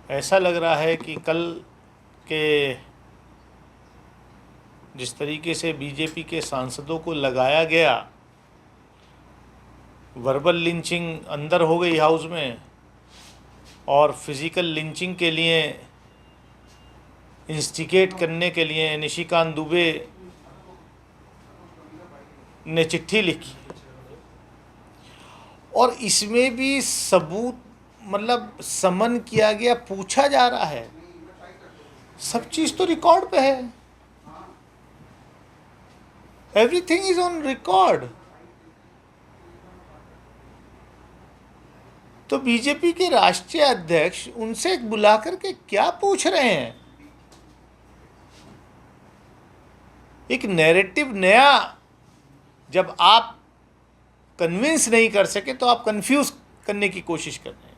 ऐसा लग रहा है कि कल के जिस तरीके से बीजेपी के सांसदों को लगाया गया, वर्बल लिंचिंग अंदर हो गई हाउस में, और फिज़िकल लिंचिंग के लिए इंस्टिगेट करने के लिए निशिकांत दुबे ने चिट्ठी लिखी, और इसमें भी सबूत मतलब समन किया गया, पूछा जा रहा है, सब चीज़ तो रिकॉर्ड पे है, एवरीथिंग इज ऑन रिकॉर्ड। तो बीजेपी के राष्ट्रीय अध्यक्ष उनसे बुला करके क्या पूछ रहे हैं? एक नैरेटिव नया, जब आप कन्विंस नहीं कर सके तो आप कंफ्यूज करने की कोशिश कर रहे हैं,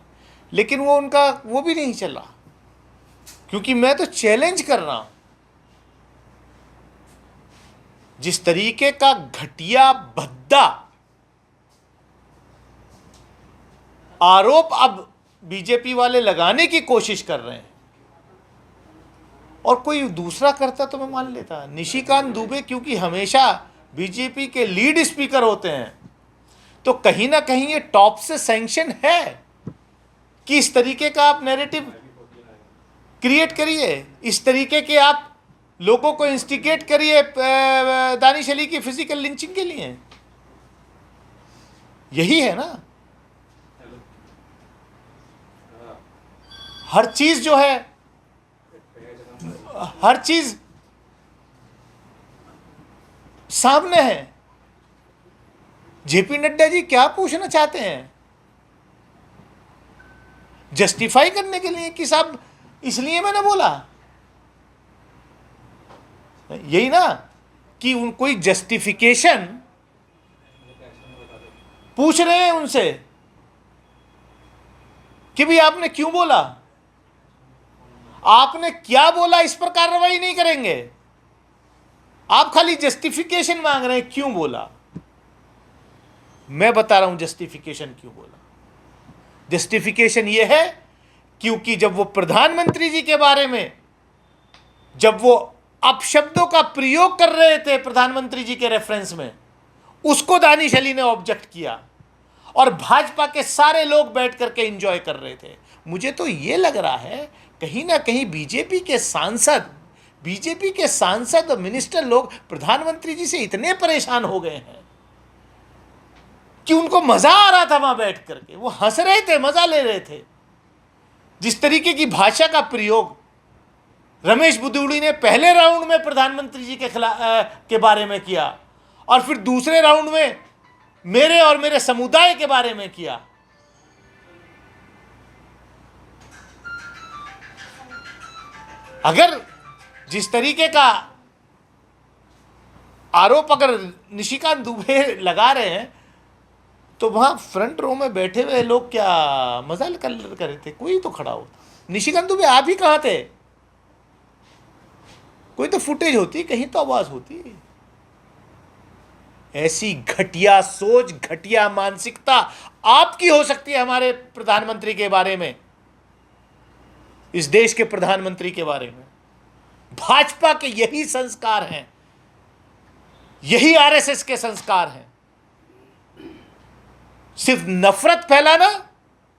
लेकिन वो भी नहीं चला, क्योंकि मैं तो चैलेंज कर रहा हूं। जिस तरीके का घटिया भद्दा आरोप अब बीजेपी वाले लगाने की कोशिश कर रहे हैं, और कोई दूसरा करता तो मैं मान लेता। निशिकांत दुबे क्योंकि हमेशा बीजेपी के लीड स्पीकर होते हैं, तो कहीं ना कहीं ये टॉप से सैंक्शन है कि इस तरीके का आप नैरेटिव क्रिएट करिए, इस तरीके के आप लोगों को इंस्टिगेट करिए दानिश अली की फिजिकल लिंचिंग के लिए। यही है ना, हर चीज जो है, हर चीज सामने है। जेपी नड्डा जी क्या पूछना चाहते हैं? जस्टिफाई करने के लिए कि साहब इसलिए मैंने बोला, यही ना, कि कोई जस्टिफिकेशन पूछ रहे हैं उनसे कि भाई आपने क्यों बोला, आपने क्या बोला, इस पर कार्रवाई नहीं करेंगे, आप खाली जस्टिफिकेशन मांग रहे हैं क्यों बोला। मैं बता रहा हूं जस्टिफिकेशन क्यों बोला। जस्टिफिकेशन यह है क्योंकि जब वो प्रधानमंत्री जी के बारे में, जब वो अपशब्दों का प्रयोग कर रहे थे प्रधानमंत्री जी के रेफरेंस में, उसको दानिश अली ने ऑब्जेक्ट किया, और भाजपा के सारे लोग बैठ करके एंजॉय कर रहे थे। मुझे तो ये लग रहा है कहीं ना कहीं बीजेपी के सांसद और मिनिस्टर लोग प्रधानमंत्री जी से इतने परेशान हो गए हैं कि उनको मजा आ रहा था वहां बैठ करके, वो हंस रहे थे, मजा ले रहे थे। जिस तरीके की भाषा का प्रयोग रमेश बुदुड़ी ने पहले राउंड में प्रधानमंत्री जी के बारे में किया, और फिर दूसरे राउंड में मेरे और मेरे समुदाय के बारे में किया, अगर जिस तरीके का आरोप अगर निशिकांत दुबे लगा रहे हैं, तो वहां फ्रंट रो में बैठे हुए लोग क्या मजा कर रहे थे? कोई तो खड़ा होता। निशिकांत दुबे आप ही कहां थे? कोई तो फुटेज होती, कहीं तो आवाज होती। ऐसी घटिया सोच, घटिया मानसिकता आपकी हो सकती है हमारे प्रधानमंत्री के बारे में, इस देश के प्रधानमंत्री के बारे में। भाजपा के यही संस्कार हैं, यही आरएसएस के संस्कार हैं। सिर्फ नफरत फैलाना,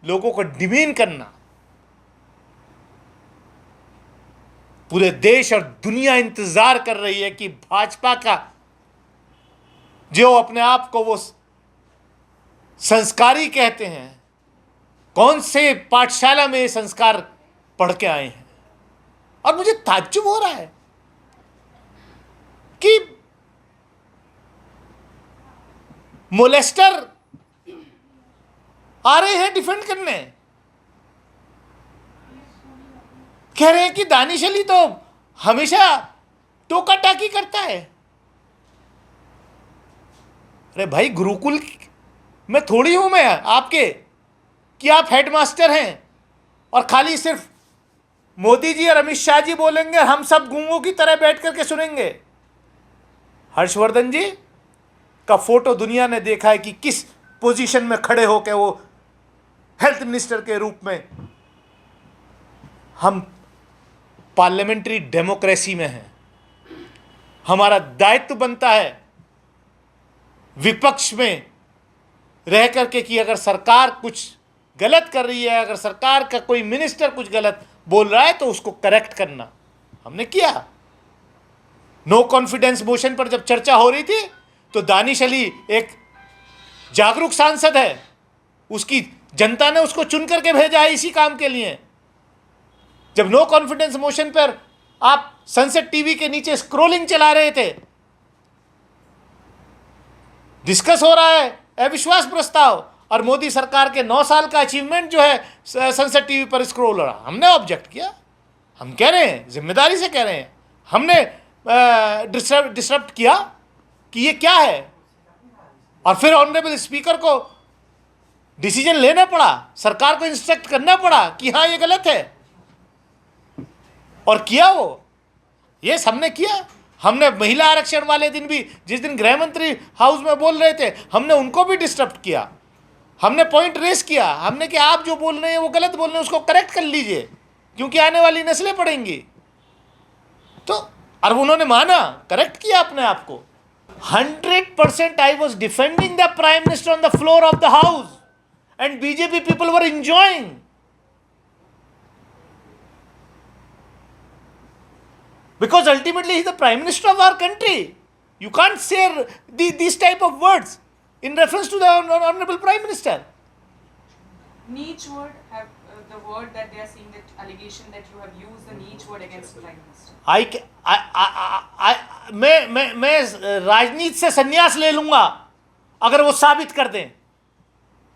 लोगों को डिमीन करना। पूरे देश और दुनिया इंतजार कर रही है कि भाजपा का जो अपने आप को वो संस्कारी कहते हैं, कौन से पाठशाला में ये संस्कार पढ़ के आए हैं। और मुझे ताज्जुब हो रहा है कि मोलेस्टर आ रहे हैं डिफेंड करने, कह रहे हैं कि दानिश अली तो हमेशा टोका टाकी करता है। अरे भाई, गुरुकुल में थोड़ी हूं मैं आपके कि आप हेडमास्टर हैं और खाली सिर्फ मोदी जी और अमित शाह जी बोलेंगे, हम सब गूंगों की तरह बैठ करके सुनेंगे। हर्षवर्धन जी का फोटो दुनिया ने देखा है कि किस पोजीशन में खड़े होकर वो हेल्थ मिनिस्टर के रूप में हम पार्लियामेंट्री डेमोक्रेसी में हैं, हमारा दायित्व बनता है विपक्ष में रह करके कि अगर सरकार कुछ गलत कर रही है, अगर सरकार का कोई मिनिस्टर कुछ गलत बोल रहा है तो उसको करेक्ट करना। हमने किया। नो कॉन्फिडेंस मोशन पर जब चर्चा हो रही थी तो दानिश अली एक जागरूक सांसद है, उसकी जनता ने उसको चुन करके भेजा है इसी काम के लिए। जब नो कॉन्फिडेंस मोशन पर आप संसद टीवी के नीचे स्क्रोलिंग चला रहे थे, डिस्कस हो रहा है अविश्वास प्रस्ताव और मोदी सरकार के 9 साल का अचीवमेंट जो है संसद टीवी पर स्क्रोल हो रहा, हमने ऑब्जेक्ट किया। हम कह रहे हैं, जिम्मेदारी से कह रहे हैं, हमने डिस्टर्ब किया कि ये क्या है, और फिर ऑनरेबल स्पीकर को डिसीजन लेना पड़ा, सरकार को इंस्ट्रक्ट करना पड़ा कि हाँ ये गलत है, और किया वो। ये हमने किया। हमने महिला आरक्षण वाले दिन भी, जिस दिन गृह मंत्री हाउस में बोल रहे थे, हमने उनको भी डिस्टर्ब किया। हमने पॉइंट रेस किया, हमने कि आप जो बोल रहे हैं वो गलत बोल रहे हैं, उसको करेक्ट कर लीजिए क्योंकि आने वाली नस्लें पढ़ेंगी। तो और उन्होंने माना, करेक्ट किया अपने आप को। 100% I was defending the prime minister on the floor of the house and BJP people were enjoying. Because ultimately he is the Prime Minister of our country. You can't say these type of words in reference to the Honorable Prime Minister. Niche word, have the word that they are saying, that allegation that you have used the niche word against the Prime Minister. मैं राजनीति से संन्यास ले लूंगा अगर वो साबित कर दें।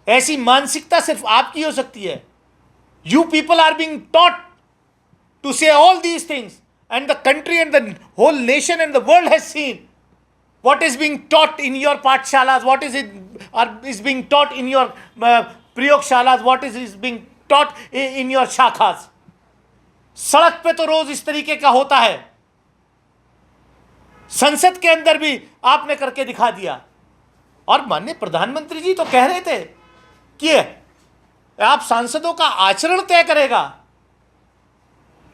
ऐसी मानसिकता सिर्फ आपकी हो सकती है। You people are being taught to say all these things. And the country and the whole nation and the world has seen what is being taught in your pathshalas, what is being taught in your प्रयोगशालास, what is being taught in your शाखास। सड़क पे तो रोज इस तरीके का होता है, संसद के अंदर भी आपने करके दिखा दिया। और माननीय प्रधानमंत्री जी तो कह रहे थे कि आप सांसदों का आचरण तय करेगा।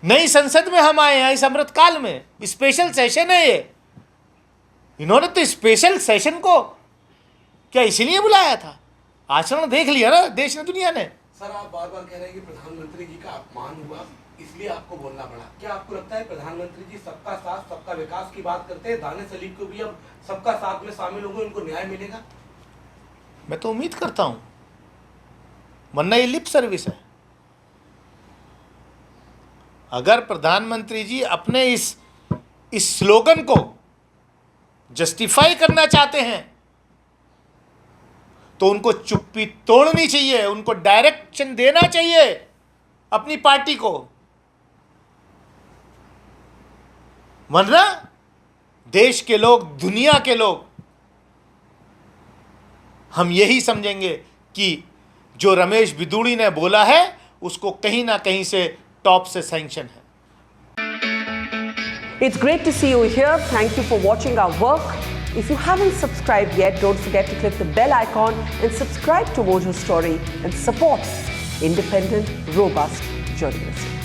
नई संसद में हम आए हैं इस अमृतकाल में, स्पेशल सेशन है ये। इन्होंने तो स्पेशल सेशन को क्या इसीलिए बुलाया था? आचरण देख लिया ना देश ने, दुनिया ने। सर, आप बार बार कह रहे हैं कि प्रधानमंत्री जी का अपमान हुआ इसलिए आपको बोलना पड़ा। क्या आपको लगता है प्रधानमंत्री जी सबका साथ सबका विकास की बात करते हैं? दानिश अली को भी अब सबका साथ में शामिल होंगे, उनको न्याय मिलेगा? मैं तो उम्मीद करता हूं, वरना ये लिप सर्विस है। अगर प्रधानमंत्री जी अपने इस स्लोगन को जस्टिफाई करना चाहते हैं तो उनको चुप्पी तोड़नी चाहिए, उनको डायरेक्शन देना चाहिए अपनी पार्टी को, वरना देश के लोग, दुनिया के लोग हम यही समझेंगे कि जो रमेश बिदूड़ी ने बोला है उसको कहीं ना कहीं से टॉप से सैंक्शन है। It's great to see you here. Thank you for watching our work. If you haven't subscribed yet, don't forget to click the bell icon and subscribe to Mojo Story and support independent, robust journalism.